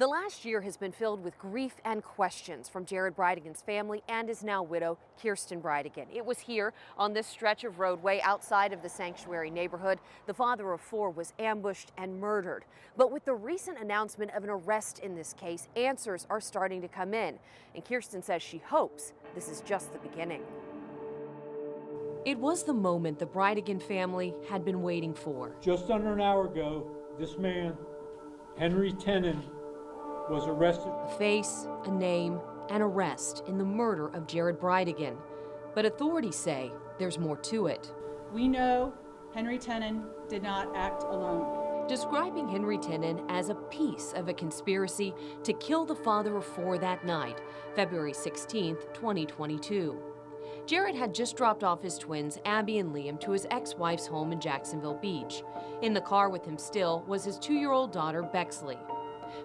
The last year has been filled with grief and questions from Jared Bridegan's family and his now widow, Kirsten Bridegan. It was here on this stretch of roadway outside of the sanctuary neighborhood. The father of four was ambushed and murdered. But with the recent announcement of an arrest in this case, answers are starting to come in. And Kirsten says she hopes this is just the beginning. It was the moment the Bridegan family had been waiting for. Just under an hour ago, this man, Henry Tenen, was arrested. A face, a name, an arrest in the murder of Jared Bridegan. But authorities say there's more to it. We know Henry Tenen did not act alone. Describing Henry Tenen as a piece of a conspiracy to kill the father of four that night, February 16th, 2022. Jared had just dropped off his twins, Abby and Liam, to his ex-wife's home in Jacksonville Beach. In the car with him still was his 2-year-old daughter, Bexley.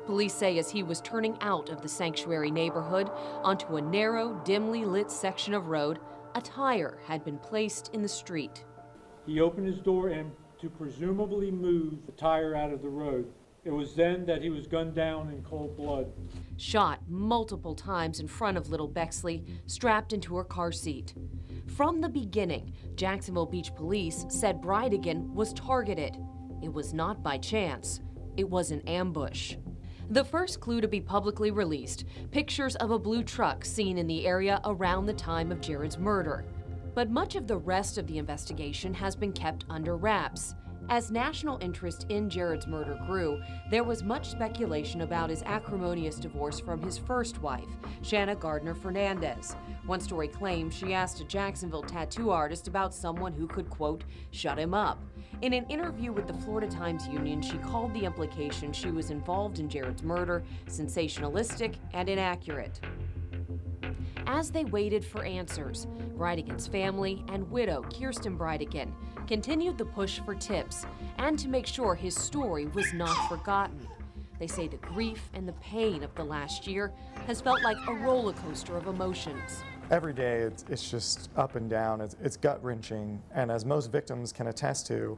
Police say as he was turning out of the sanctuary neighborhood onto a narrow, dimly lit section of road, a tire had been placed in the street. He opened his door and to presumably move the tire out of the road. It was then that he was gunned down in cold blood. Shot multiple times in front of little Bexley, strapped into her car seat. From the beginning, Jacksonville Beach police said Bridegan was targeted. It was not by chance. It was an ambush. The first clue to be publicly released, pictures of a blue truck seen in the area around the time of Jared's murder. But much of the rest of the investigation has been kept under wraps. As national interest in Jared's murder grew, there was much speculation about his acrimonious divorce from his first wife, Shanna Gardner Fernandez. One story claims she asked a Jacksonville tattoo artist about someone who could, quote, shut him up. In an interview with the Florida Times-Union, she called the implication she was involved in Jared's murder sensationalistic and inaccurate. As they waited for answers, Bridegan's family and widow, Kirsten Bridegan, continued the push for tips and to make sure his story was not forgotten. They say the grief and the pain of the last year has felt like a roller coaster of emotions. Every day it's just up and down, it's gut-wrenching, and as most victims can attest to,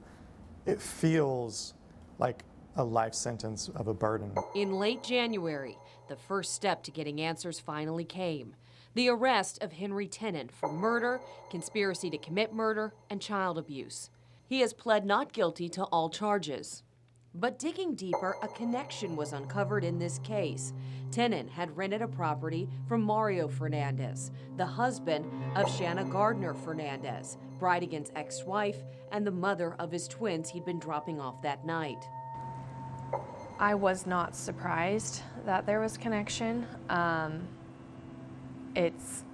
it feels like a life sentence of a burden. In late January, the first step to getting answers finally came. The arrest of Henry Tenen for murder, conspiracy to commit murder, and child abuse. He has pled not guilty to all charges. But digging deeper, a connection was uncovered in this case. Tenen had rented a property from Mario Fernandez, the husband of Shanna Gardner Fernandez, Bridegan's ex-wife and the mother of his twins he'd been dropping off that night. I was not surprised that there was connection. It's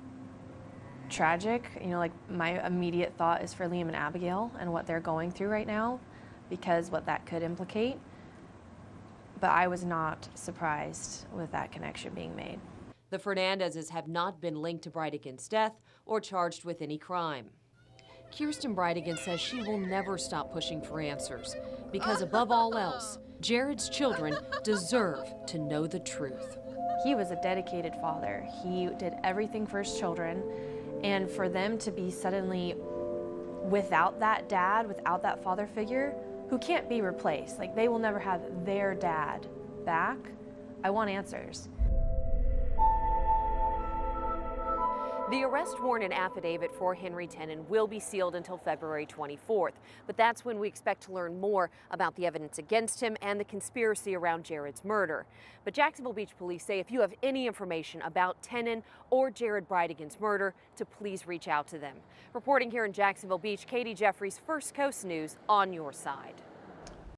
tragic, like my immediate thought is for Liam and Abigail and what they're going through right now, because what that could implicate. But I was not surprised with that connection being made. The Fernandezes have not been linked to Bridegan's death or charged with any crime. Kirsten Bridegan says she will never stop pushing for answers because above all else, Jared's children deserve to know the truth. He was a dedicated father. He did everything for his children, and for them to be suddenly without that dad, without that father figure, who can't be replaced, like they will never have their dad back. I want answers. The arrest warrant and affidavit for Henry Tenen will be sealed until February 24th, but that's when we expect to learn more about the evidence against him and the conspiracy around Jared's murder. But Jacksonville Beach police say if you have any information about Tenen or Jared Bridegan's murder, to please reach out to them. Reporting here in Jacksonville Beach, Katie Jeffries, First Coast News, on your side.